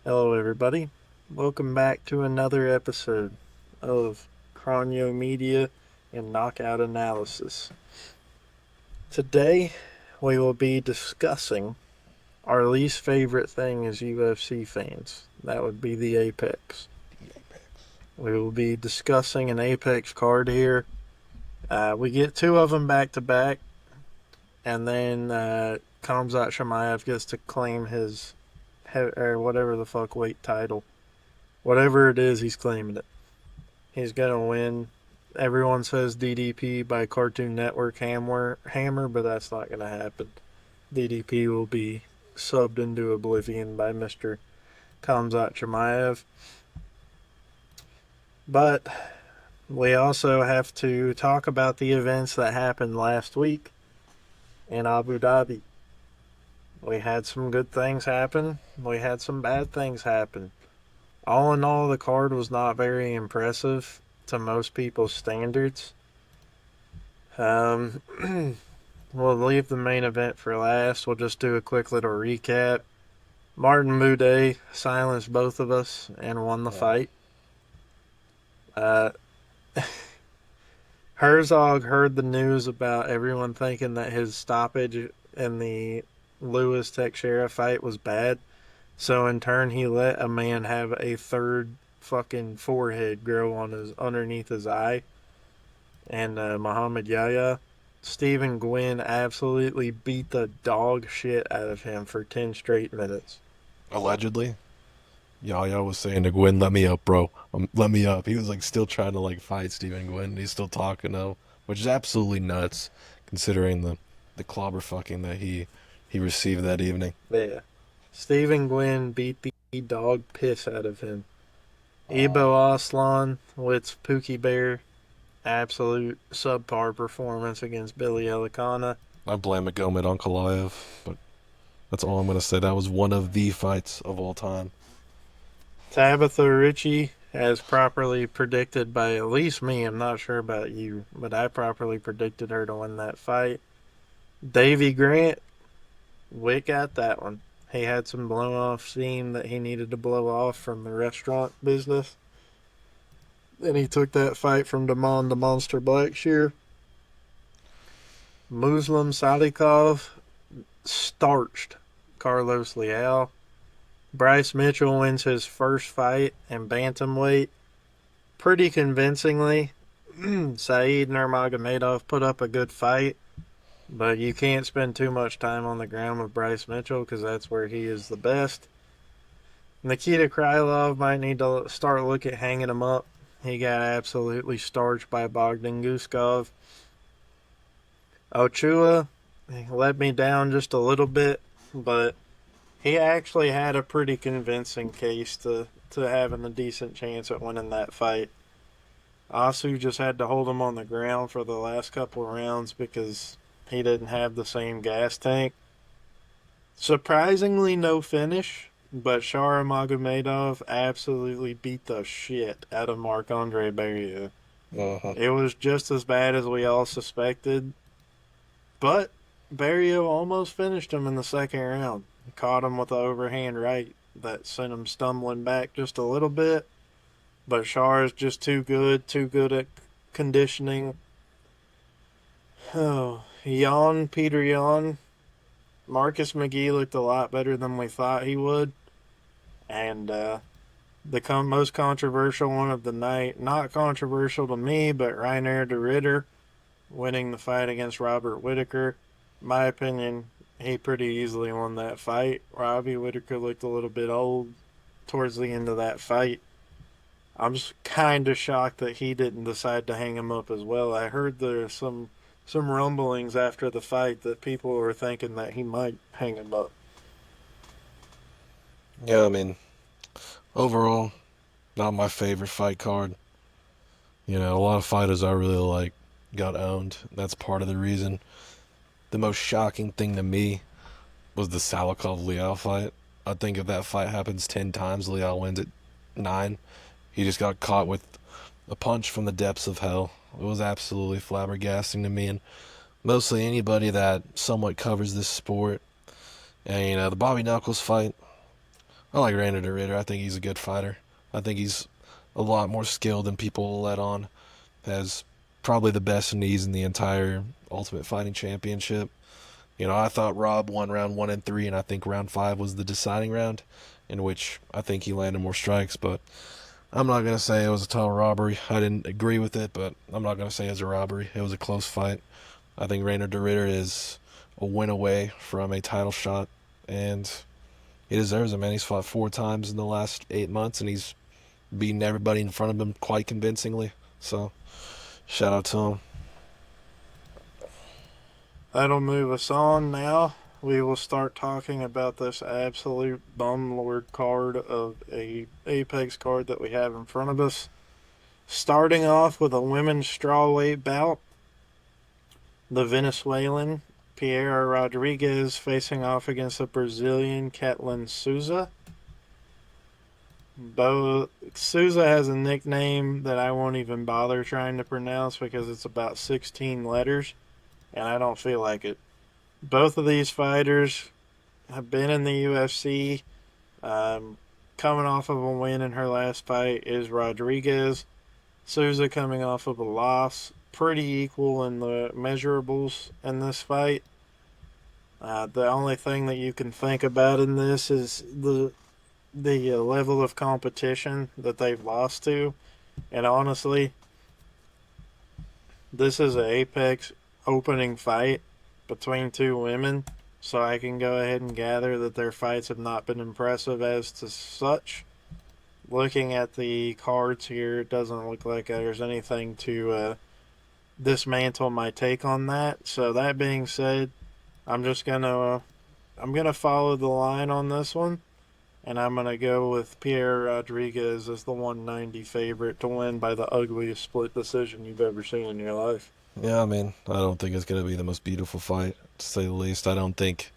Hello, everybody. Welcome back to another episode of Cronio Media and Knockout Analysis. Today, we will be discussing our least favorite thing as UFC fans. That would be the Apex. We will be discussing an Apex card here. We get two of them back to back, and then Khamzat Shamaev gets to claim his or whatever the fuck weight title. Whatever it is, he's claiming it. He's going to win. Everyone says DDP by Cartoon Network Hammer, but that's not going to happen. DDP will be subbed into oblivion by Mr. Khamzat Chimaev. But we also have to talk about the events that happened last week in Abu Dhabi. We had some good things happen. We had some bad things happen. All in all, the card was not very impressive to most people's standards. Um, we'll leave the main event for last. We'll just do a quick little recap. Martin Muday silenced both of us and won the fight. Herzog heard the news about everyone thinking that his stoppage in the Lewis Teixeira fight was bad. So in turn, he let a man have a third fucking forehead grow on his underneath his eye. And Muhammad Yahya, Stephen Gwynn absolutely beat the dog shit out of him for 10 straight minutes. Allegedly. Yaya was saying to Gwyn, "Let me up, bro. Let me up." He was still trying to fight Stephen Gwynn. He's still talking though, which is absolutely nuts, considering the clobber fucking that he received that evening. Yeah. Stephen Gwynn beat the dog piss out of him. Ebo Aslan with Pookie Bear, absolute subpar performance against Billy Elikana. I blame Magomed on Kalayev, but that's all I'm gonna say. That was one of the fights of all time. Tabitha Ritchie, as properly predicted by at least me, I'm not sure about you, but I properly predicted her to win that fight. Davy Grant, Wick got that one. He had some blow off steam that he needed to blow off from the restaurant business. Then he took that fight from Damon the Monster Blackshear. Muslim Sadikov starched Carlos Leal. Bryce Mitchell wins his first fight in bantamweight pretty convincingly. Saeed Nurmagomedov put up a good fight, but you can't spend too much time on the ground with Bryce Mitchell because that's where he is the best. Nikita Krylov might need to start looking at hanging him up. He got absolutely starched by Bogdan Guskov. Ochoa let me down just a little bit, but he actually had a pretty convincing case to having a decent chance at winning that fight. Asu just had to hold him on the ground for the last couple of rounds because he didn't have the same gas tank. Surprisingly, no finish, but Shara Magomedov absolutely beat the shit out of Marc-Andre Barrier. Uh-huh. It was just as bad as we all suspected, but Barrier almost finished him in the second round. Caught him with an overhand right that sent him stumbling back just a little bit. But Shar is just too good at conditioning. Oh, Peter Yan. Marcus McGee looked a lot better than we thought he would. And the most controversial one of the night, not controversial to me, but Reiner de Ritter winning the fight against Robert Whitaker. My opinion, he pretty easily won that fight. Robbie Whitaker looked a little bit old towards the end of that fight. I'm just kind of shocked that he didn't decide to hang him up as well. I heard there's some rumblings after the fight that people were thinking that he might hang him up. Yeah, I mean, overall, not my favorite fight card. A lot of fighters I really like got owned. That's part of the reason. The most shocking thing to me was the Salikov Leal fight. I think if that fight happens 10 times, Leal wins it 9. He just got caught with a punch from the depths of hell. It was absolutely flabbergasting to me, and mostly anybody that somewhat covers this sport. And the Bobby Knuckles fight I like Rainer de Ritter. I think he's a good fighter. I think he's a lot more skilled than people will let on. Has probably the best knees in the entire Ultimate Fighting Championship. You know, I thought Rob won round 1 and 3, and I think round 5 was the deciding round, in which I think he landed more strikes. But I'm not gonna say it was a total robbery. I didn't agree with it, but I'm not gonna say it was a robbery. It was a close fight. I think Rainer de Ritter is a win away from a title shot, and he deserves it, man. He's fought 4 times in the last 8 months, and he's beaten everybody in front of him quite convincingly. So, shout out to him. That'll move us on now. We will start talking about this absolute bumlord card of a Apex card that we have in front of us. Starting off with a women's strawweight bout, the Venezuelan Piera Rodriguez facing off against the Brazilian Ketlin Souza. Souza has a nickname that I won't even bother trying to pronounce because it's about 16 letters, and I don't feel like it. Both of these fighters have been in the UFC. Coming off of a win in her last fight is Rodriguez. Souza coming off of a loss. Pretty equal in the measurables in this fight. The only thing that you can think about in this is the level of competition that they've lost to. And honestly, this is an Apex opening fight between two women, so I can go ahead and gather that their fights have not been impressive as to such. Looking at the cards here, it doesn't look like there's anything to dismantle my take on that. So that being said, I'm just gonna follow the line on this one, and I'm gonna go with Pierre Rodriguez as the 190 favorite to win by the ugliest split decision you've ever seen in your life. Yeah, I mean, I don't think it's going to be the most beautiful fight, to say the least. I don't think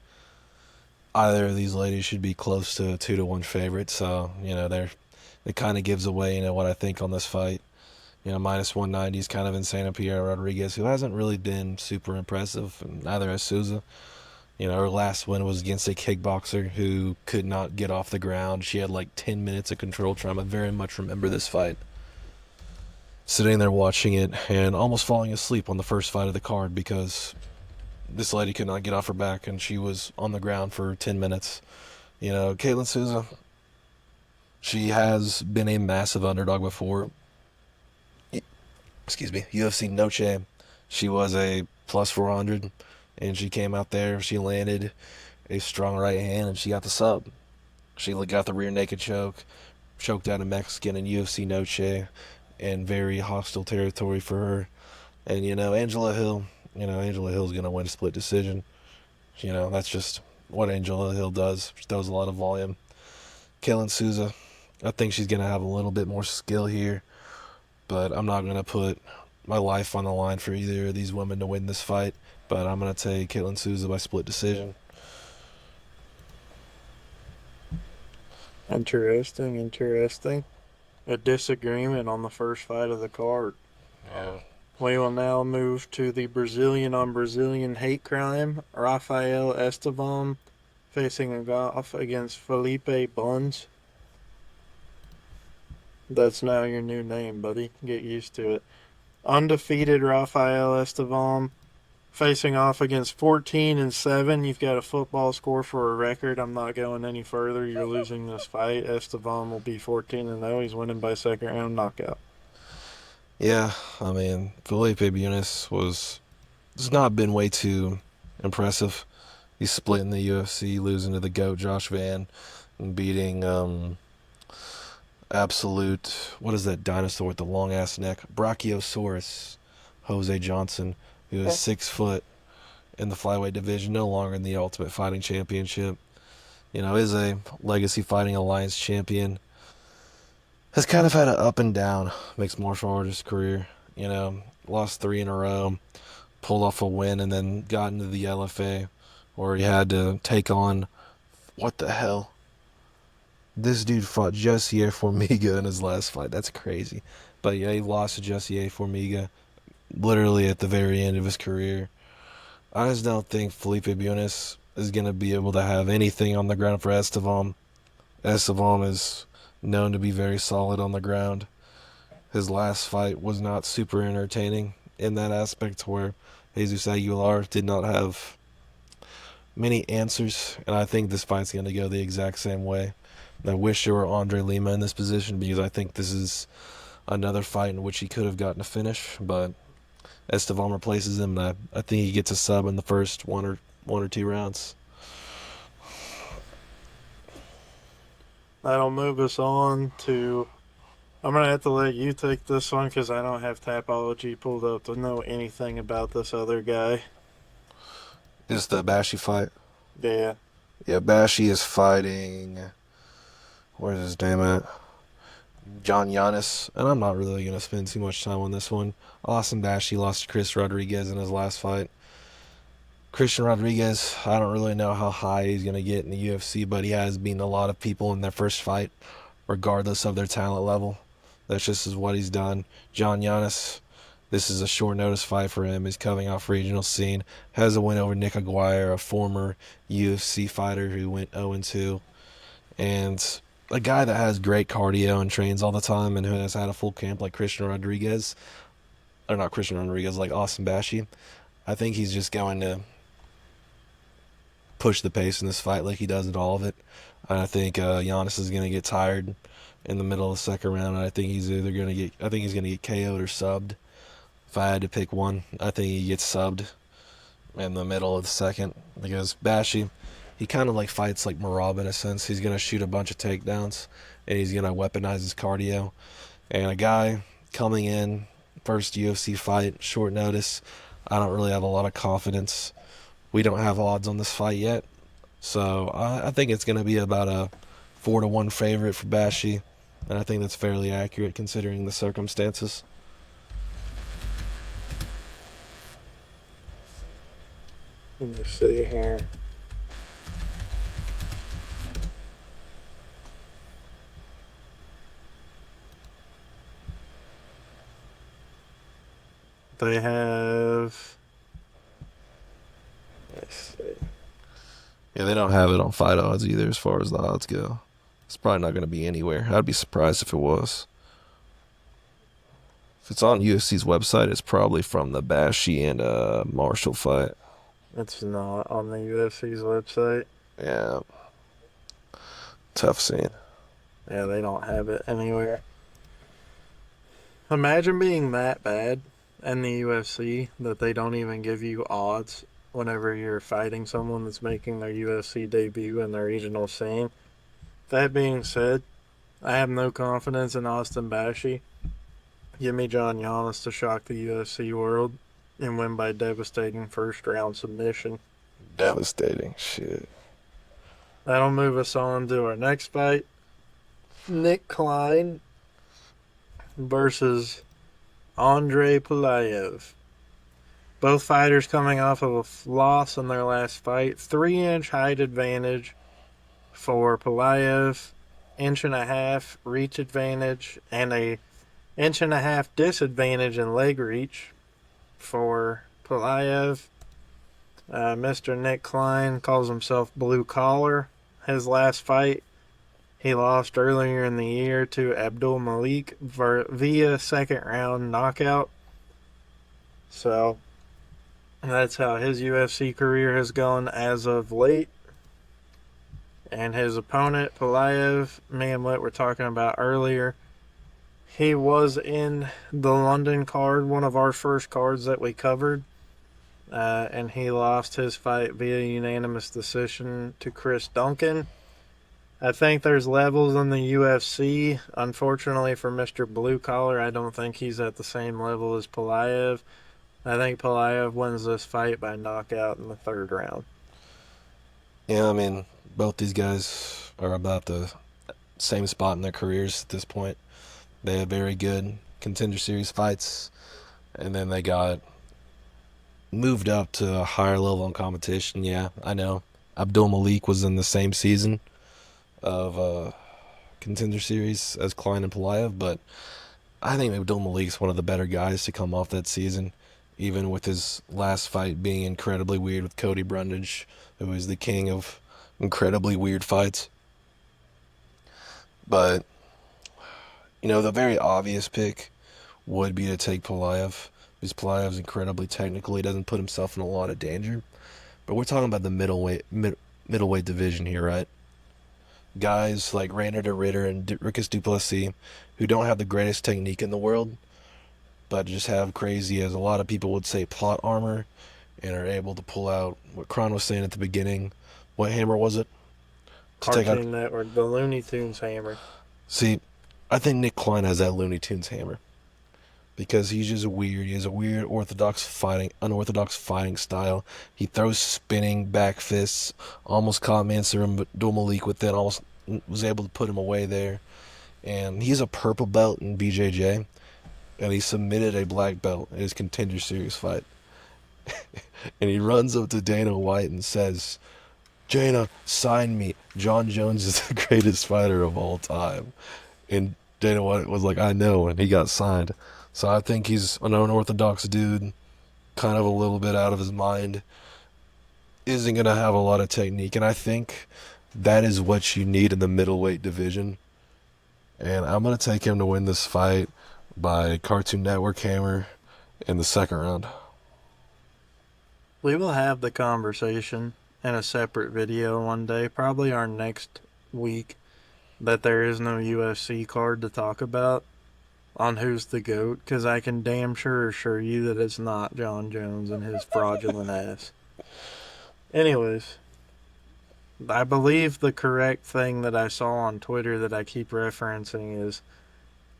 either of these ladies should be close to a 2-1 favorite. So, it kind of gives away, what I think on this fight. Minus 190 is kind of insane on Pierre Rodriguez, who hasn't really been super impressive, and neither has Souza. Her last win was against a kickboxer who could not get off the ground. She had like 10 minutes of control time. I very much remember this fight. Sitting there watching it and almost falling asleep on the first fight of the card because this lady could not get off her back and she was on the ground for 10 minutes. Caitlin Souza, she has been a massive underdog before. Excuse me, UFC Noche. She was a plus 400 and she came out there, she landed a strong right hand and she got the sub. She got the rear naked choke, choked out a Mexican in UFC Noche, in very hostile territory for her. And Angela Hill, Angela Hill's gonna win a split decision. That's just what Angela Hill does. She throws a lot of volume. Kellen Souza, I think she's gonna have a little bit more skill here, but I'm not gonna put my life on the line for either of these women to win this fight. But I'm gonna take Kaitlyn Souza by split decision. Interesting, interesting. A disagreement on the first fight of the card. Yeah. We will now move to the Brazilian on Brazilian hate crime. Rafael Estevam facing off against Felipe Buns. That's now your new name, buddy. Get used to it. Undefeated Rafael Estevam facing off against 14-7. You've got a football score for a record. I'm not going any further. You're losing this fight. Estevam will be 14-0. He's winning by second round knockout. Yeah, I mean, Felipe Bunis has not been way too impressive. He's split in the UFC, losing to the GOAT Josh Van, and beating what is that dinosaur with the long ass neck? Brachiosaurus Jose Johnson, who is 6 foot in the flyweight division, no longer in the Ultimate Fighting Championship. Is a Legacy Fighting Alliance champion. Has kind of had an up and down mixed martial artist career. Lost 3 in a row, pulled off a win, and then got into the LFA, where he had to take on, what the hell? This dude fought Jussier Formiga in his last fight. That's crazy. But yeah, he lost to Jussier Formiga literally at the very end of his career. I just don't think Felipe Bunis is going to be able to have anything on the ground for Estevam. Estevam is known to be very solid on the ground. His last fight was not super entertaining in that aspect, where Jesus Aguilar did not have many answers, and I think this fight's going to go the exact same way. I wish there were Andre Lima in this position, because I think this is another fight in which he could have gotten a finish, but Estevam replaces him, and I think he gets a sub in the first one or two rounds. That'll move us on to. I'm going to have to let you take this one because I don't have Tapology pulled up to know anything about this other guy. Is the Bashi fight? Yeah. Yeah, Bashi is fighting. Where's his name at? John Giannis, and I'm not really going to spend too much time on this one. Austin Bashi lost to Chris Rodriguez in his last fight. Christian Rodriguez, I don't really know how high he's going to get in the UFC, but he has beaten a lot of people in their first fight, regardless of their talent level. That's just what he's done. John Giannis, this is a short notice fight for him. He's coming off regional scene. Has a win over Nick Aguirre, a former UFC fighter who went 0-2. And a guy that has great cardio and trains all the time and who has had a full camp like Christian Rodriguez, or not Christian Rodriguez, like Austin Bashi. I think he's just going to push the pace in this fight like he does in all of it. And I think Giannis is going to get tired in the middle of the second round. And I think he's either going to get, I think he's going to get KO'd or subbed. If I had to pick one, I think he gets subbed in the middle of the second, because Bashi, he kind of like fights like Marab in a sense. He's going to shoot a bunch of takedowns and he's going to weaponize his cardio. And a guy coming in, first UFC fight, short notice, I don't really have a lot of confidence. We don't have odds on this fight yet, so I think it's going to be about a 4-1 favorite for Bashi, and I think that's fairly accurate considering the circumstances. Let me see here. They have. Let's see. Yeah, they don't have it on fight odds either as far as the odds go. It's probably not going to be anywhere. I'd be surprised if it was. If it's on UFC's website, it's probably from the Bashi and Marshall fight. It's not on the UFC's website. Yeah. Tough scene. Yeah, they don't have it anywhere. Imagine being that bad in the UFC that they don't even give you odds whenever you're fighting someone that's making their UFC debut in the regional scene. That being said, I have no confidence in Austin Bashi. Give me John Giannis to shock the UFC world and win by devastating first round submission. Devastating. Shit. That'll move us on to our next fight. Nick Klein versus Andre Pulayev. Both fighters coming off of a loss in their last fight. 3-inch height advantage for Pulayev, 1.5 reach advantage, and a 1.5 disadvantage in leg reach for Pulayev. Mr. Nick Klein calls himself blue collar. His last fight, he lost earlier in the year to Abdul Malik via second round knockout. So that's how his UFC career has gone as of late. And his opponent, Pulayev, me and Whit were talking about earlier, he was in the London card, one of our first cards that we covered. And he lost his fight via unanimous decision to Chris Duncan. I think there's levels in the UFC. Unfortunately for Mr. Blue Collar, I don't think he's at the same level as Pulayev. I think Pulayev wins this fight by knockout in the third round. Yeah, I mean, both these guys are about the same spot in their careers at this point. They had very good Contender Series fights, and then they got moved up to a higher level in competition. Yeah, I know. Abdul Malik was in the same season of Contender Series as Klein and Pulayev, but I think Abdul Malik's one of the better guys to come off that season, even with his last fight being incredibly weird with Cody Brundage, who is the king of incredibly weird fights. But, the very obvious pick would be to take Pulaev, because Pulaev's incredibly technical. He doesn't put himself in a lot of danger. But we're talking about the middleweight division here, right? Guys like Rainer de Ritter and Rickus Duplessis, who don't have the greatest technique in the world, but just have crazy, as a lot of people would say, plot armor, and are able to pull out what Kron was saying at the beginning. What hammer was it? To take out. Cartoon Network, the Looney Tunes hammer. See, I think Nick Klein has that Looney Tunes hammer because he's just weird. He has a weird unorthodox fighting style. He throws spinning back fists. Almost caught Mansur Abdul Malik with it. Almost was able to put him away there. And he's a purple belt in BJJ, and he submitted a black belt in his Contender Series fight. And he runs up to Dana White and says, "Dana, sign me. John Jones is the greatest fighter of all time." And Dana White was like, "I know," and he got signed. So I think he's an unorthodox dude, kind of a little bit out of his mind, isn't going to have a lot of technique. And I think that is what you need in the middleweight division. And I'm going to take him to win this fight by Cartoon Network hammer in the second round. We will have the conversation in a separate video one day, probably our next week, that there is no UFC card to talk about on who's the GOAT, because I can damn sure assure you that it's not John Jones and his fraudulent ass. Anyways, I believe the correct thing that I saw on Twitter that I keep referencing is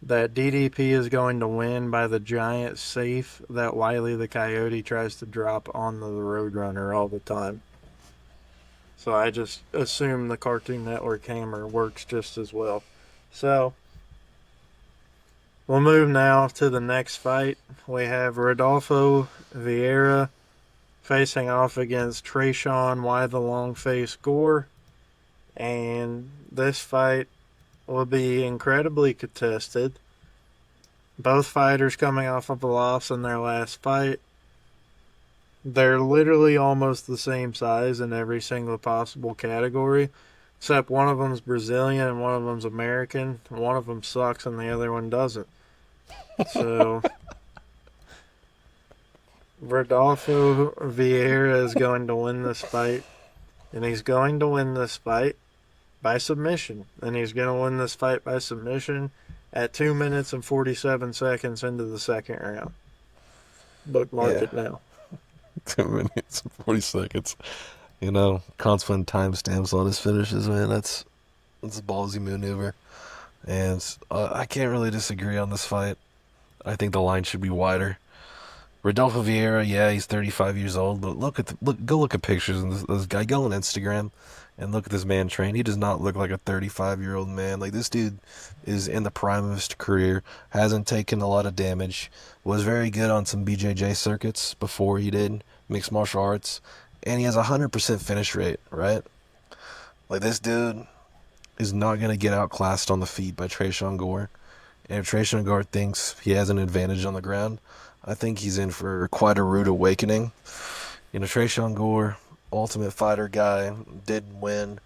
that DDP is going to win by the giant safe that Wiley the Coyote tries to drop on the Roadrunner all the time. So I just assume the Cartoon Network hammer works just as well. So we'll move now to the next fight. We have Rodolfo Vieira facing off against Tresean Why the Long Face Gore. And this fight will be incredibly contested. Both fighters coming off of a loss in their last fight. They're literally almost the same size in every single possible category, except one of them's Brazilian and one of them's American. One of them sucks and the other one doesn't. So Rodolfo Vieira is going to win this fight, and he's going to win this fight by submission. And he's going to win this fight by submission at 2 minutes and 47 seconds into the second round. Bookmark it now. 2 minutes and 40 seconds. Constant timestamps on his finishes, man. That's a ballsy maneuver. And I can't really disagree on this fight. I think the line should be wider. Rodolfo Vieira, yeah, he's 35 years old, but go look at pictures of this guy. Go on Instagram and look at this man train. He does not look like a 35-year-old man. Like, this dude is in the prime of his career, hasn't taken a lot of damage, was very good on some BJJ circuits before he did mixed martial arts, and he has a 100% finish rate, right? Like, this dude is not going to get outclassed on the feet by Tresean Gore. And if Tresean Gore thinks he has an advantage on the ground, I think he's in for quite a rude awakening. Tresean Gore, Ultimate Fighter guy, did win.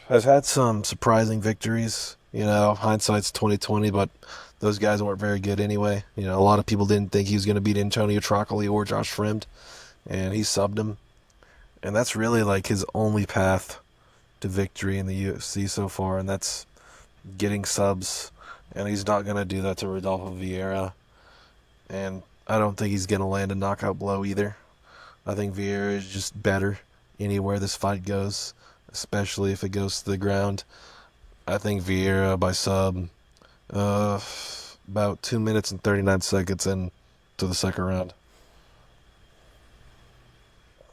Has had some surprising victories. Hindsight's 2020, but those guys weren't very good anyway. A lot of people didn't think he was going to beat Antonio Trocoli or Josh Fremd, and he subbed him. And that's really like his only path to victory in the UFC so far, and that's getting subs. And he's not going to do that to Rodolfo Vieira. And I don't think he's going to land a knockout blow either. I think Vieira is just better anywhere this fight goes, especially if it goes to the ground. I think Vieira by sub about 2 minutes and 39 seconds into the second round.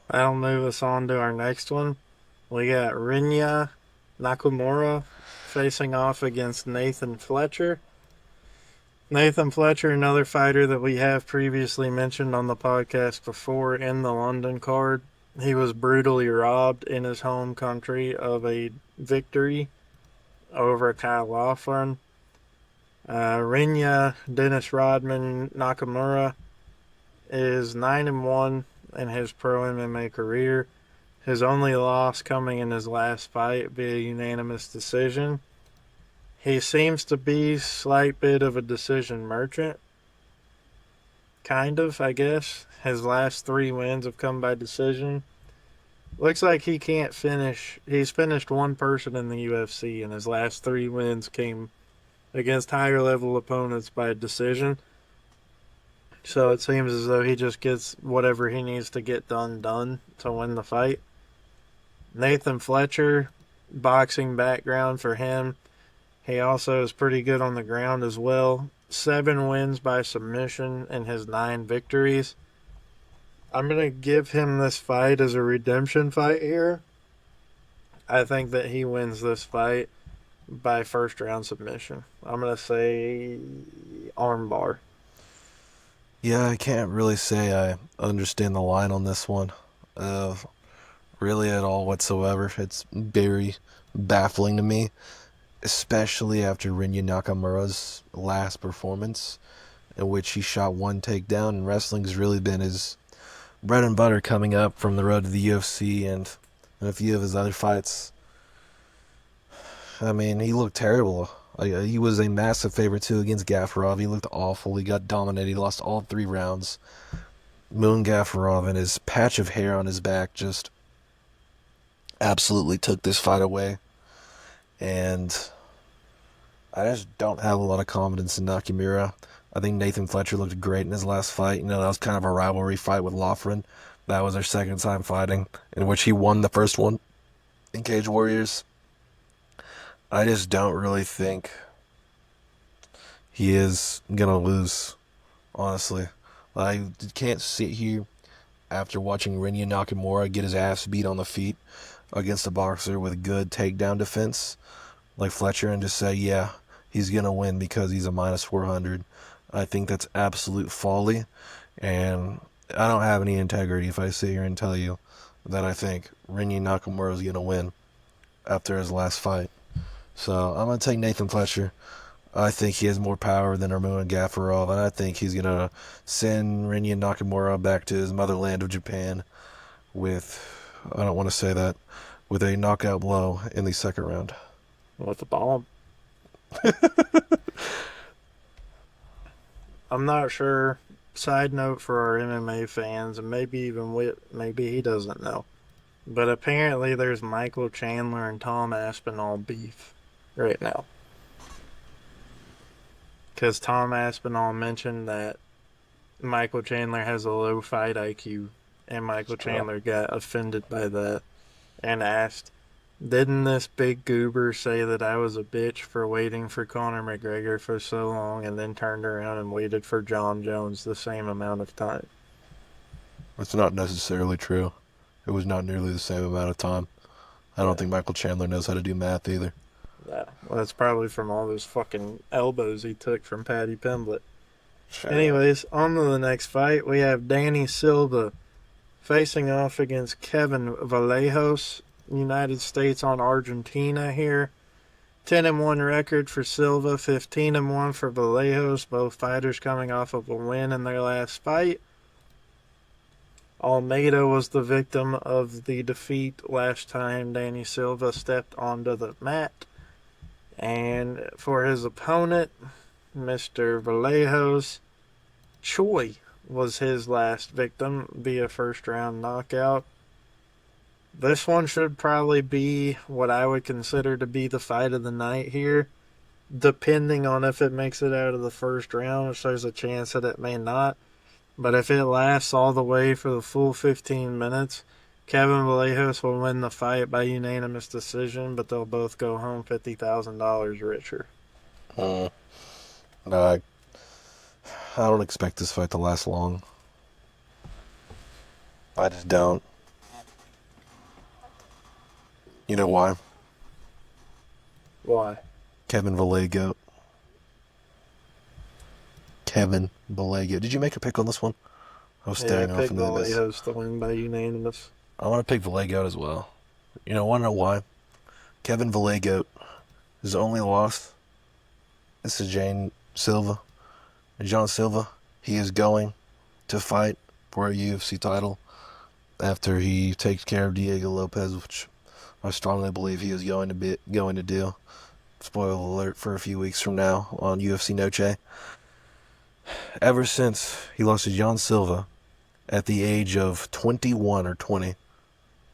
That'll move us on to our next one. We got Rinya Nakamura facing off against Nathan Fletcher. Nathan Fletcher, another fighter that we have previously mentioned on the podcast before in the London card. He was brutally robbed in his home country of a victory over Kyle Laughlin. Rinya Dennis Rodman Nakamura is 9-1 in his pro MMA career. His only loss coming in his last fight via unanimous decision. He seems to be slight bit of a decision merchant. Kind of, I guess. His last 3 wins have come by decision. Looks like he can't finish. He's finished one person in the UFC, and his last 3 wins came against higher level opponents by decision. So it seems as though he just gets whatever he needs to get done to win the fight. Nathan Fletcher, boxing background for him. He also is pretty good on the ground as well. 7 wins by submission in his 9 victories. I'm going to give him this fight as a redemption fight here. I think that he wins this fight by first round submission. I'm going to say armbar. Yeah, I can't really say I understand the line on this one. Uh, really at all whatsoever. It's very baffling to me, especially after Rinya Nakamura's last performance, in which he shot one takedown, and wrestling's really been his bread and butter coming up from the road to the UFC and a few of his other fights. I mean, he looked terrible. He was a massive favorite too against Gafarov. He looked awful. He got dominated. He lost all 3 rounds. Moon Gafarov and his patch of hair on his back just absolutely took this fight away. And I just don't have a lot of confidence in Nakamura. I think Nathan Fletcher looked great in his last fight. You know, that was kind of a rivalry fight with Loughran. That was their second time fighting, in which he won the first one in Cage Warriors. I just don't really think he is going to lose, honestly. I can't sit here after watching Rinya Nakamura get his ass beat on the feet against a boxer with good takedown defense like Fletcher and just say, yeah, he's going to win because he's a minus 400. I think that's absolute folly, and I don't have any integrity if I sit here and tell you that I think Rinya Nakamura is going to win after his last fight. So I'm going to take Nathan Fletcher. I think he has more power than Armuna Gafarov, and I think he's going to send Rinya Nakamura back to his motherland of Japan with, I don't want to say that, with a knockout blow in the second round. With the bomb. I'm not sure. Side note for our MMA fans, and maybe even maybe he doesn't know. But apparently there's Michael Chandler and Tom Aspinall beef right now. Because Tom Aspinall mentioned that Michael Chandler has a low fight IQ, and Michael Chandler got offended by that and asked, didn't this big goober say that I was a bitch for waiting for Conor McGregor for so long and then turned around and waited for John Jones the same amount of time? That's not necessarily true. It was not nearly the same amount of time. I don't think Michael Chandler knows how to do math either. Yeah, well, that's probably from all those fucking elbows he took from Paddy Pimblett. Sure. Anyways, on to the next fight. We have Danny Silva facing off against Kevin Vallejos. United States on Argentina here. 10-1 record for Silva, 15-1 for Vallejos. Both fighters coming off of a win in their last fight. Almeida was the victim of the defeat last time Danny Silva stepped onto the mat. And for his opponent, Mr. Vallejos, Choi was his last victim via first round knockout. This one should probably be what I would consider to be the fight of the night here, depending on if it makes it out of the first round, which there's a chance that it may not. But if it lasts all the way for the full 15 minutes, Kevin Vallejos will win the fight by unanimous decision, but they'll both go home $50,000 richer. No, I don't expect this fight to last long. I just don't. You know why? Why? Kevin Vallejos. Kevin Vallejos. Did you make a pick on this one? I was staring off into this. Yeah, I picked Vallejos to win by unanimous. I want to pick Vallejos as well. You know, want to know why? Kevin Vallejos, his only loss is to Jane Silva. And John Silva, he is going to fight for a UFC title after he takes care of Diego Lopez, which I strongly believe he is going to do. spoiler alert for a few weeks from now on UFC Noche. Ever since he lost to John Silva at the age of 21 or 20.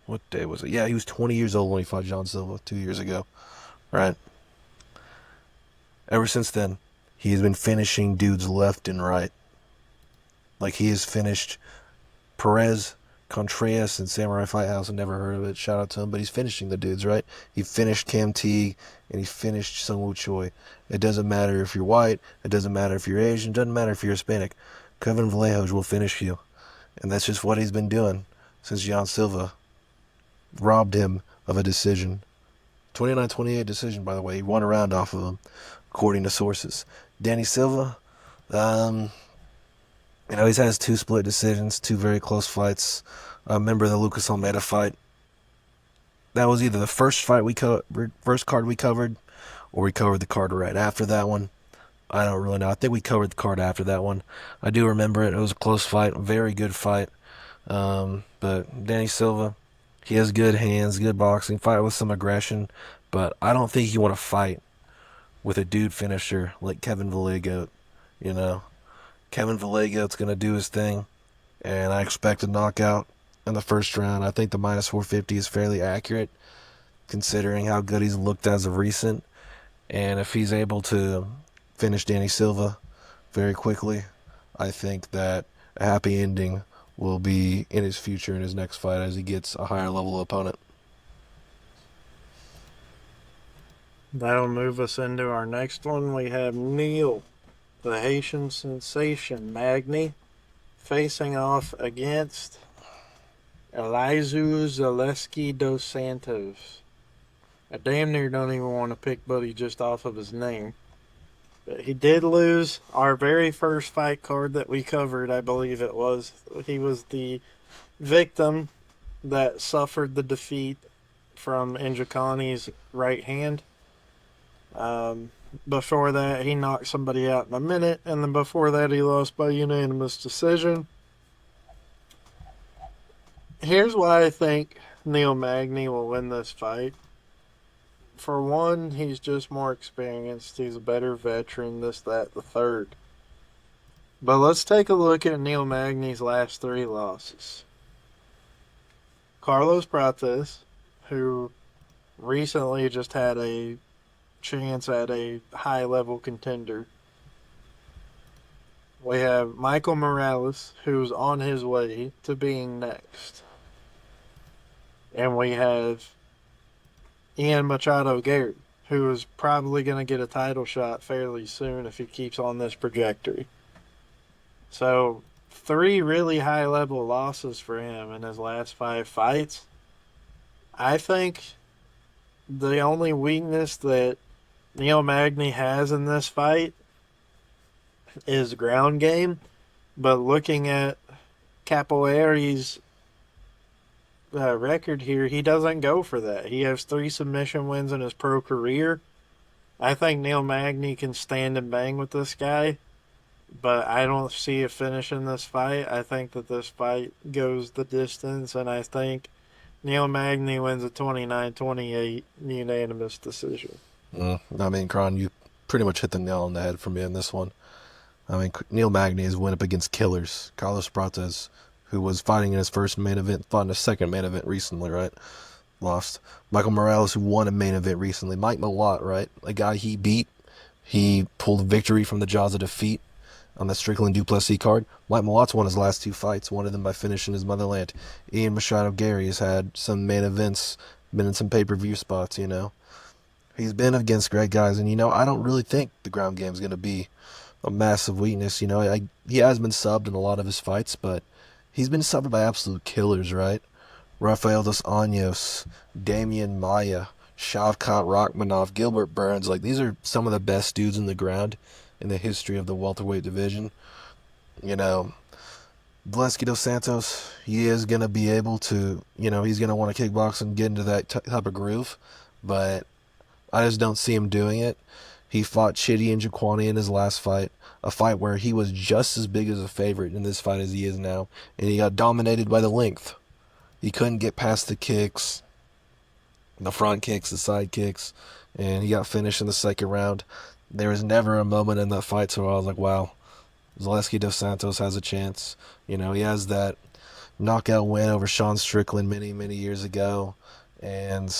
What day was it? Yeah, he was 20 years old when he fought John Silva 2 years ago. Right? Ever since then, he has been finishing dudes left and right. Like he has finished Perez, Contreras, and Samurai Fight House. I never heard of it. Shout out to him. But he's finishing the dudes, right? He finished Cam Teague and he finished Sung Woo Choi. It doesn't matter if you're white. It doesn't matter if you're Asian. It doesn't matter if you're Hispanic. Kevin Vallejo will finish you. And that's just what he's been doing since John Silva robbed him of a decision. 29-28 decision, by the way. He won a round off of him, according to sources. Danny Silva, he's had his 2 split decisions, 2 very close fights. I remember the Lucas Almeida fight. That was either the first card we covered, or we covered the card right after that one. I don't really know. I think we covered the card after that one. I do remember it. It was a close fight, a very good fight. But Danny Silva, he has good hands, good boxing, fight with some aggression. But I don't think you want to fight with a dude finisher like Kevin Vallejo. Kevin Vallejo's going to do his thing, and I expect a knockout in the first round. I think the minus 450 is fairly accurate, considering how good he's looked as of recent. And if he's able to finish Danny Silva very quickly, I think that a happy ending will be in his future in his next fight as he gets a higher level opponent. That'll move us into our next one. We have Neil, the Haitian sensation, Magny, facing off against Elizu Zaleski dos Santos. I damn near don't even want to pick Buddy just off of his name. But he did lose our very first fight card that we covered, I believe it was. He was the victim that suffered the defeat from Njokuani's right hand. Before that, he knocked somebody out in a minute, and then before that, he lost by unanimous decision. Here's why I think Neil Magny will win this fight. For one, he's just more experienced. He's a better veteran, this, that, the third. But let's take a look at Neil Magny's last 3 losses. Carlos Prates, who recently just had a chance at a high-level contender. We have Michael Morales, who's on his way to being next. And we have Ian Machado Garrett, who is probably going to get a title shot fairly soon if he keeps on this trajectory. So, 3 really high-level losses for him in his last 5 fights. I think the only weakness that Neil Magny has in this fight is ground game. But looking at Capoeira's record here, he doesn't go for that. He has 3 submission wins in his pro career. I think Neil Magny can stand and bang with this guy, but I don't see a finish in this fight. I think that this fight goes the distance, and I think Neil Magny wins a 29-28 unanimous decision. Kron, you pretty much hit the nail on the head for me in this one. Neil Magny has went up against killers. Carlos Prates, who was fighting in his first main event, fought in his second main event recently, right? Lost. Michael Morales, who won a main event recently. Mike Malott, right? A guy he beat. He pulled victory from the jaws of defeat on the Strickland Duplessis card. Mike Malott's won his last 2 fights, one of them by finishing his motherland. Ian Machado Gary has had some main events, been in some pay-per-view spots, He's been against great guys, and, I don't really think the ground game is going to be a massive weakness. He has been subbed in a lot of his fights, but he's been subbed by absolute killers, right? Rafael dos Anjos, Damian Maia, Shavkat Rachmanov, Gilbert Burns. These are some of the best dudes in the ground in the history of the welterweight division. Zaleski dos Santos, he is going to be able to, he's going to want to kickbox and get into that type of groove, but I just don't see him doing it. He fought Chidi Njokuani in his last fight, a fight where he was just as big as a favorite in this fight as he is now, and he got dominated by the length. He couldn't get past the kicks, the front kicks, the side kicks. and he got finished in the second round. There was never a moment in that fight where I was like, wow, Zaleski dos Santos has a chance. He has that knockout win over Sean Strickland many, many years ago, and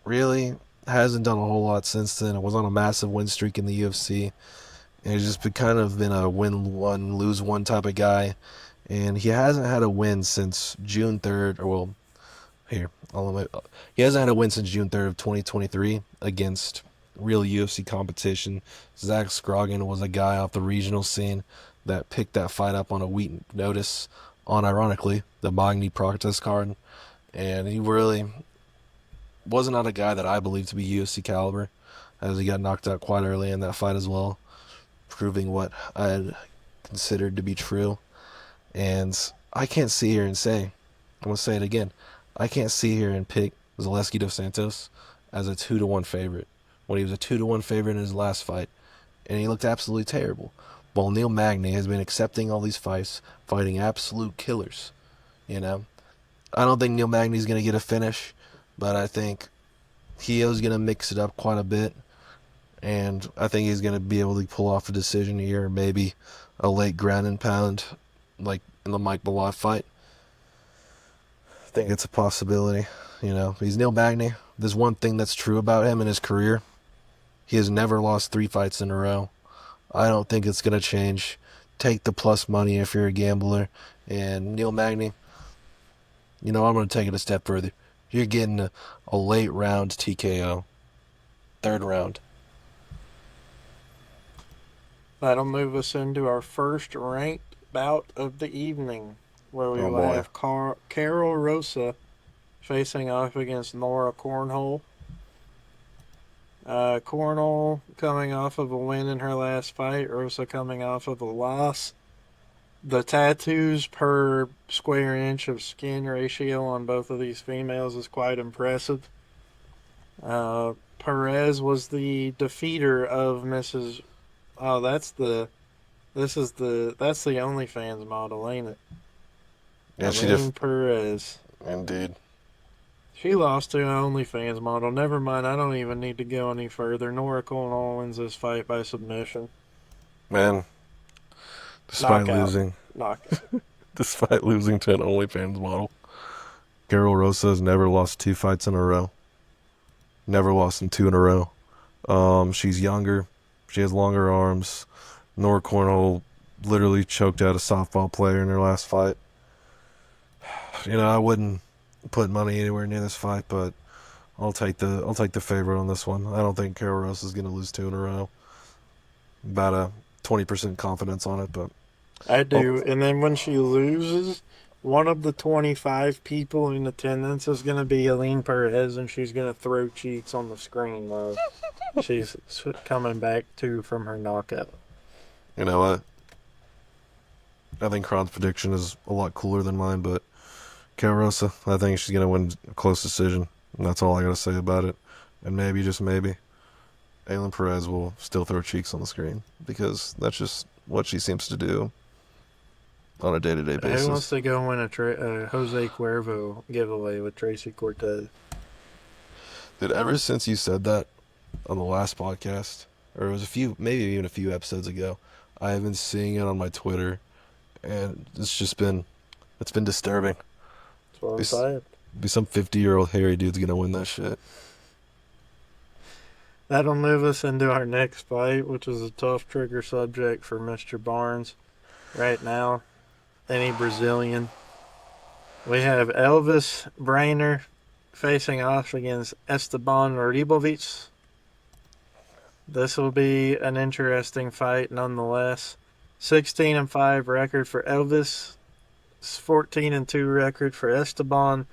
really hasn't done a whole lot since then. It was on a massive win streak in the UFC, and he's just been a win one, lose one type of guy. And he hasn't had a win since June 3rd, or well, here, he hasn't had a win since June 3rd of 2023 against real UFC competition. Zach Scroggin was a guy off the regional scene that picked that fight up on a week notice on, ironically, the Magny practice card. And he really was not a guy that I believe to be UFC caliber, as he got knocked out quite early in that fight as well, proving what I had considered to be true. And I can't sit here and say, I'm going to say it again, I can't sit here and pick Zaleski dos Santos as a 2-1 favorite when he was a 2-1 favorite in his last fight, and he looked absolutely terrible. While Neil Magny has been accepting all these fights, fighting absolute killers. I don't think Neil Magny's going to get a finish, but I think he is going to mix it up quite a bit, and I think he's going to be able to pull off a decision here, maybe a late ground and pound, like in the Mike Malott fight. I think it's a possibility. He's Neil Magny. There's one thing that's true about him in his career. He has never lost 3 fights in a row. I don't think it's going to change. Take the plus money if you're a gambler. And Neil Magny, I'm going to take it a step further. You're getting a late round TKO. 3rd round. That'll move us into our first ranked bout of the evening, where we will have Carol Rosa facing off against Nora Cornhole. Cornhole coming off of a win in her last fight, Rosa coming off of a loss. The tattoos per square inch of skin ratio on both of these females is quite impressive. Perez was the defeater of Mrs. Oh, that's the OnlyFans model, ain't it? Yeah, she Perez. Indeed. She lost to an OnlyFans model. Never mind, I don't even need to go any further. Nora Cornwall wins this fight by submission. Man, despite losing to an OnlyFans model, Carol Rosa has never lost 2 fights in a row. Never lost in 2 in a row. She's younger. She has longer arms. Nora Cornhole literally choked out a softball player in her last fight. I wouldn't put money anywhere near this fight, but I'll take the favorite on this one. I don't think Carol Rosa is going to lose 2 in a row. About a 20% confidence on it, but I do. And then when she loses, one of the 25 people in attendance is going to be Aline Perez, and she's going to throw cheeks on the screen while she's coming back from her knockout. You know what? I think Kron's prediction is a lot cooler than mine, but Carol Rosa, I think she's going to win a close decision. And that's all I got to say about it. And maybe, just maybe, Aylin Perez will still throw cheeks on the screen, because that's just what she seems to do on a day-to-day basis. Who wants to go win a Jose Cuervo giveaway with Tracy Cortez? Dude, ever since you said that on the last podcast, or it was maybe even a few episodes ago, I have been seeing it on my Twitter, and it's been disturbing. That's what I'm saying. Be some 50-year-old hairy dude's gonna win that shit. That'll move us into our next fight, which is a tough trigger subject for Mr. Barnes right now. Any Brazilian. We have Elvis Brainer facing off against Esteban Ribovic. This will be an interesting fight nonetheless. 16-5 record for Elvis. 14-2 record for Esteban.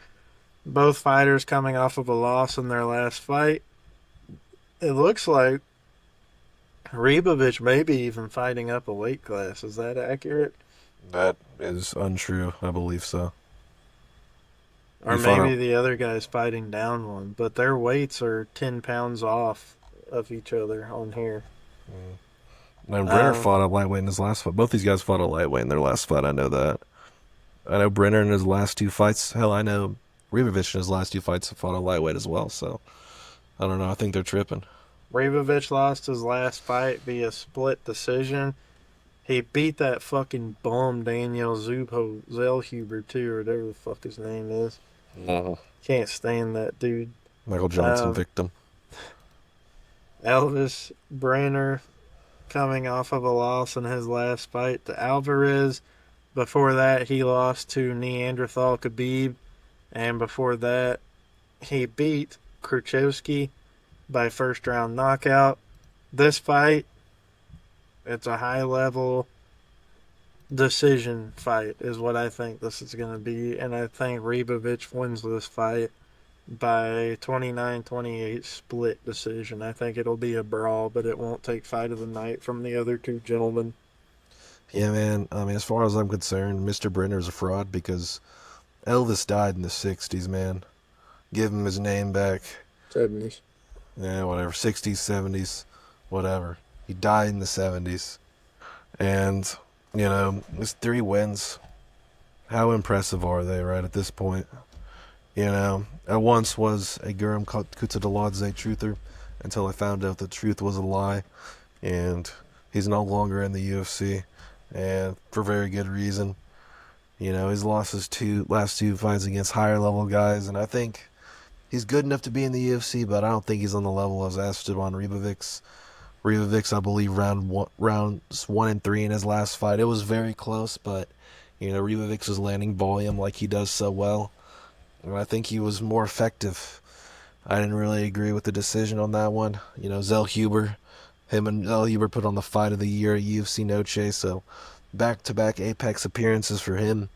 Both fighters coming off of a loss in their last fight. It looks like Ribovic may be even fighting up a weight class. Is that accurate? That is untrue. I believe so. Or maybe the other guy's fighting down one. But their weights are 10 pounds off of each other on here. And Brenner fought a lightweight in his last fight. Both these guys fought a lightweight in their last fight. I know that. I know Brenner in his last 2 fights. Hell, I know Ribovic in his last 2 fights fought a lightweight as well. So I don't know. I think they're tripping. Ribovic lost his last fight via split decision. He beat that fucking bum Daniel Zellhuber too, or whatever the fuck his name is. Mhm. Can't stand that dude. Michael Johnson Um, victim. Elvis Brenner coming off of a loss in his last fight to Alvarez. Before that, he lost to Neanderthal Khabib, and before that, he beat Krzyzewski by first round knockout. This fight, it's a high level decision fight, is what I think this is going to be, and I think Ribovic wins this fight by 29-28 split decision. I think it'll be a brawl, but it won't take fight of the night from the other two gentlemen. Yeah, man. I mean, as far as I'm concerned, Mr. Brenner's a fraud because Elvis died in the 60s, man. Give him his name back. 70s. Yeah, whatever. 60s, 70s, whatever. He died in the 70s. And, his 3 wins. How impressive are they, right, at this point? I once was a Guram Kutsadaladzé truther until I found out the truth was a lie. And he's no longer in the UFC. And for very good reason. He's lost his last two fights against higher level guys. And I think he's good enough to be in the UFC, but I don't think he's on the level of Esteban Ribovic. Ribovic, I believe, rounds 1 and 3 in his last fight. It was very close, but Ribovic was landing volume like he does so well, and I think he was more effective. I didn't really agree with the decision on that one. Zellhuber, him and Zellhuber put on the fight of the year at UFC No Chase, so back-to-back Apex appearances for him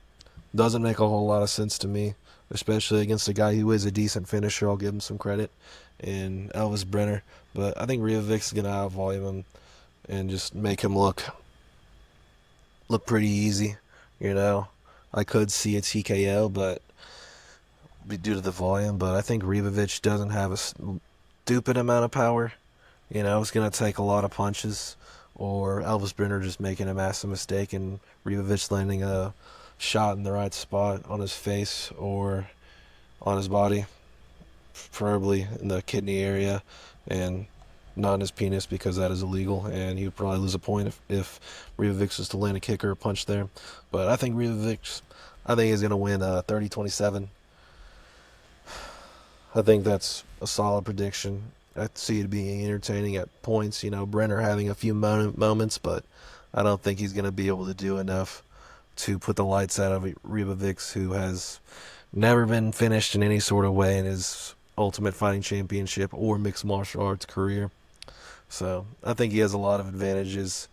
doesn't make a whole lot of sense to me, especially against a guy who is a decent finisher. I'll give him some credit, in Elvis Brenner. But I think Rivic's going to outvolume him and just make him look pretty easy. I could see a TKO, but due to the volume. But I think Ribovic doesn't have a stupid amount of power. It's going to take a lot of punches, or Elvis Brenner just making a massive mistake and Ribovic landing a shot in the right spot on his face or on his body, preferably in the kidney area, and not in his penis because that is illegal, and he would probably lose a point if Ribovic was to land a kick or a punch there. But I think he's going to win 30-27. I think that's a solid prediction. I see it being entertaining at points. Brenner having a few moments, but I don't think he's going to be able to do enough to put the lights out of Ribovic, who has never been finished in any sort of way in his Ultimate Fighting Championship or mixed martial arts career. So I think he has a lot of advantages.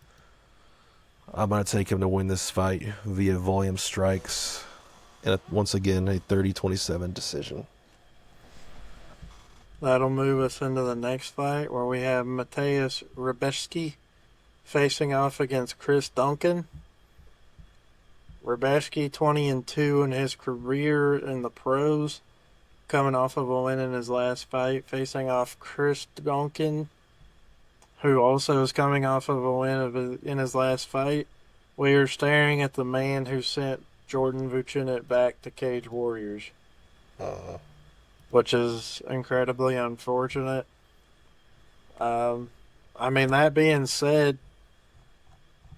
I'm going to take him to win this fight via volume strikes. And once again, a 30-27 decision. That'll move us into the next fight where we have Mateusz Rebecki facing off against Chris Duncan. Rebecki 20-2 in his career in the pros, coming off of a win in his last fight, facing off Chris Duncan, who also is coming off of a win in his last fight. We are staring at the man who sent Jordan Vucinic back to Cage Warriors, which is incredibly unfortunate. That being said,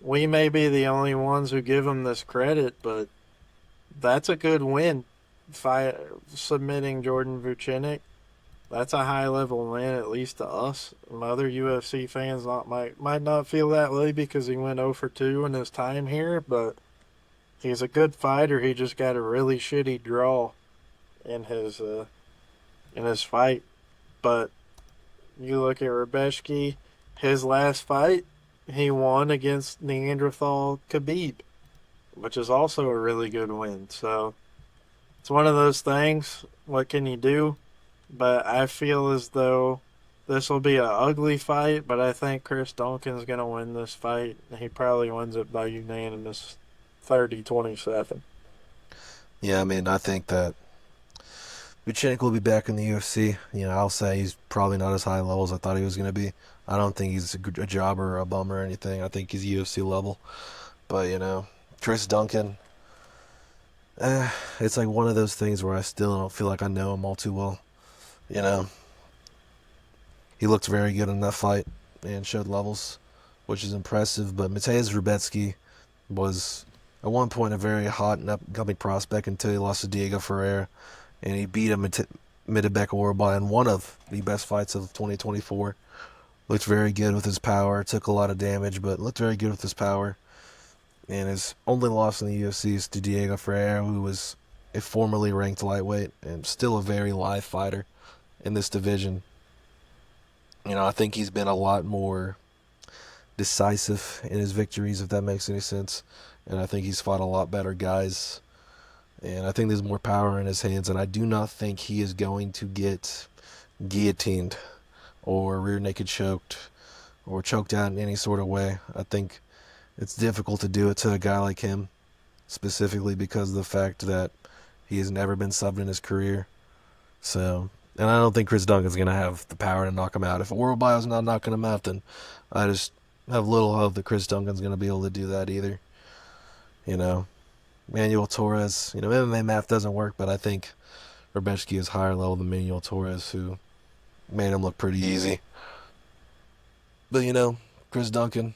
we may be the only ones who give him this credit, but that's a good win. Submitting Jordan Vucinic, that's a high level win, at least to us. Other UFC fans might not feel that way because he went 0-2 in his time here, but he's a good fighter. He just got a really shitty draw in his fight. But you look at Rebecki, his last fight, he won against Neanderthal Khabib, which is also a really good win. So it's one of those things. What can you do? But I feel as though this will be an ugly fight, but I think Chris Duncan's going to win this fight. He probably wins it by unanimous 30-27. Yeah, I think that Vucinic will be back in the UFC. I'll say he's probably not as high level as I thought he was going to be. I don't think he's a jobber or a bum or anything. I think he's UFC level. But, Chris Duncan, it's like one of those things where I still don't feel like I know him all too well. he looked very good in that fight and showed levels, which is impressive. But Mateusz Rebecki was at one point a very hot and upcoming prospect until he lost to Diego Ferreira, and he beat him Midabek Orba in one of the best fights of 2024. Looked very good with his power, took a lot of damage, but looked very good with his power. And his only loss in the UFC is to Diego Ferreira, who was a formerly ranked lightweight and still a very live fighter in this division. I think he's been a lot more decisive in his victories, if that makes any sense. And I think he's fought a lot better guys. And I think there's more power in his hands. And I do not think he is going to get guillotined or rear naked choked or choked out in any sort of way. I think it's difficult to do it to a guy like him, specifically because of the fact that he has never been subbed in his career. So, and I don't think Chris Duncan's going to have the power to knock him out. If Oral Bio's not knocking him out, then I just have little hope that Chris Duncan's going to be able to do that either. Manuel Torres, MMA math doesn't work, but I think Rebecki is higher level than Manuel Torres, who made him look pretty easy. But Chris Duncan,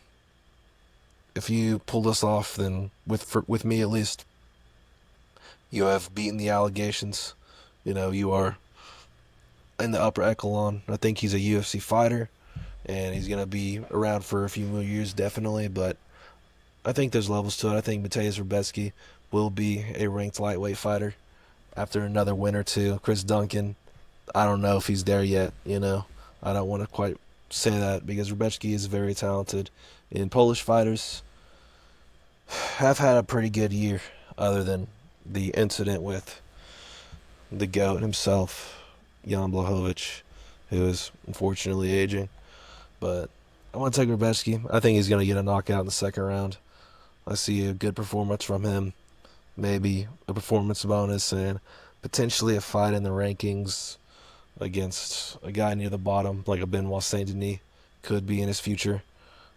if you pull this off, then with me at least, you have beaten the allegations. You are in the upper echelon. I think he's a UFC fighter, and he's gonna be around for a few more years, definitely. But I think there's levels to it. I think Mateusz Rebecki will be a ranked lightweight fighter after another win or two. Chris Duncan, I don't know if he's there yet. I don't want to quite say that because Rebecki is very talented. And Polish fighters have had a pretty good year, other than the incident with the GOAT himself, Jan Blachowicz, who is unfortunately aging. But I want to take Rebecki. I think he's going to get a knockout in the second round. I see a good performance from him, maybe a performance bonus, and potentially a fight in the rankings against a guy near the bottom, like a Benoit Saint Denis, could be in his future.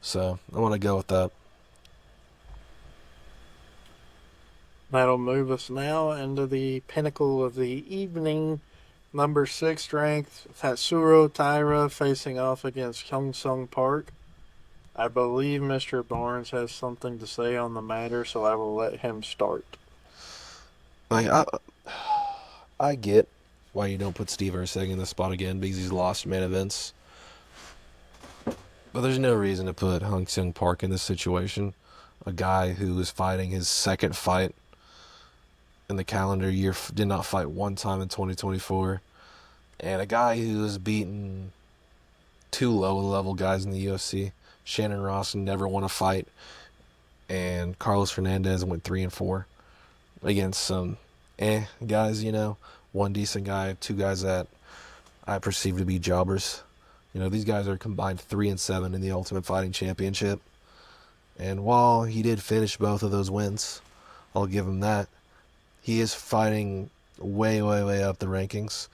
So I want to go with that. That'll move us now into the pinnacle of the evening. Number 6 ranked Tatsuro Taira facing off against Hyung Sung Park. I believe Mr. Barnes has something to say on the matter, so I will let him start. Like I get why you don't put Steve Erceg in this spot again because he's lost main events, but there's no reason to put Hyung Sung Park in this situation. A guy who is fighting his second fight in the calendar year, did not fight one time in 2024, and a guy who has beaten two low-level guys in the UFC. Shannon Ross never won a fight, and Carlos Fernandez went 3-4 against some guys. One decent guy, two guys that I perceive to be jobbers. These guys are combined 3-7 in the Ultimate Fighting Championship, and while he did finish both of those wins, I'll give him that. He is fighting way, way, way up the rankings.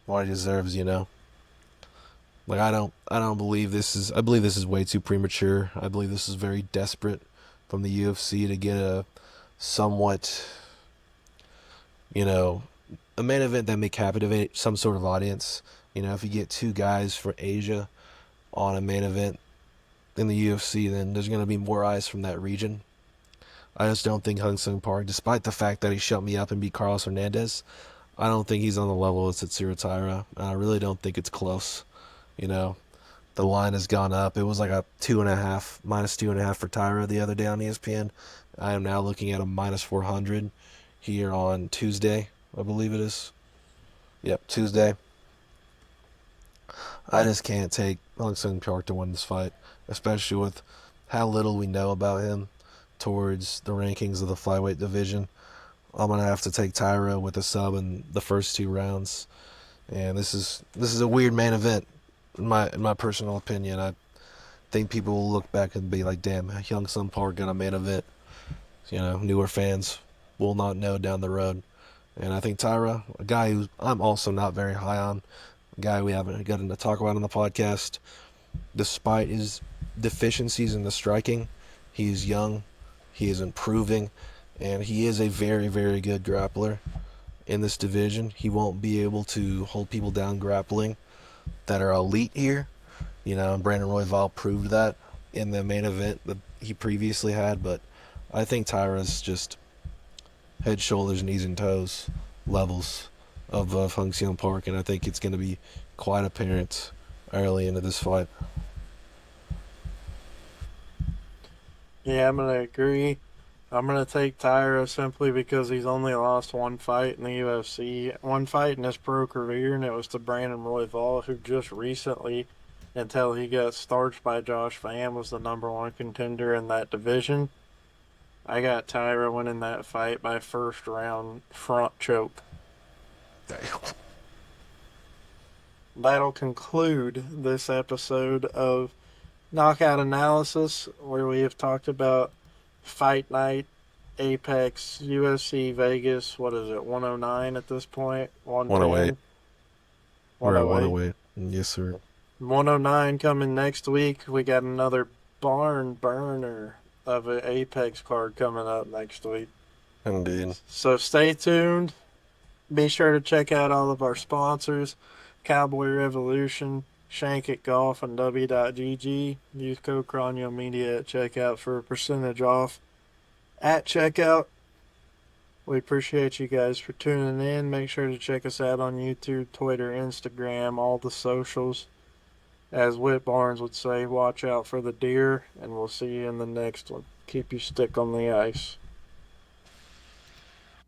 What he deserves. Like I don't believe this is. I believe this is way too premature. I believe this is very desperate from the UFC to get a somewhat, a main event that may captivate some sort of audience. If you get two guys from Asia on a main event in the UFC, then there's going to be more eyes from that region. I just don't think Hyung Sung Park, despite the fact that he shut me up and beat Carlos Hernandez, I don't think he's on the level of Tatsuro Taira. I really don't think it's close. The line has gone up. It was like a -2.5 for Taira the other day on ESPN. I am now looking at a -400 here on Tuesday, I believe it is. Yep, Tuesday. I just can't take Hyung Sung Park to win this fight, especially with how little we know about him towards the rankings of the flyweight division. I'm gonna have to take Taira with a sub in the first two rounds, and this is a weird main event in my personal opinion. I think people will look back and be like, "Damn, Hyung Sung Park got a main event." Newer fans will not know down the road, and I think Taira, a guy who I'm also not very high on, a guy we haven't gotten to talk about on the podcast, despite his deficiencies in the striking, he is young. He is improving, and he is a very, very good grappler in this division. He won't be able to hold people down grappling that are elite here, And Brandon Royval proved that in the main event that he previously had. But I think Taira's just head, shoulders, knees, and toes levels of Hung Seong Park, and I think it's going to be quite apparent early into this fight. Yeah, I'm gonna agree. I'm gonna take Taira simply because he's only lost one fight in the UFC, one fight in his pro career, and it was to Brandon Royval, who just recently, until he got starched by Josh Van, was the number one contender in that division. I got Taira winning that fight by first round front choke. That'll conclude this episode of Knockout Analysis, where we have talked about Fight Night, Apex, UFC Vegas. What is it, 109 at this point? 108. 110? We're at 108? 108. Yes, sir. 109 coming next week. We got another barn burner of an Apex card coming up next week. Indeed. So stay tuned. Be sure to check out all of our sponsors: Cowboy Revolution, Shank It Golf, and W.GG. Use code Cronio Media at checkout for a percentage off at checkout. We appreciate you guys for tuning in. Make sure to check us out on YouTube, Twitter, Instagram, all the socials. As Whit Barnes would say, watch out for the deer, and we'll see you in the next one. Keep your stick on the ice.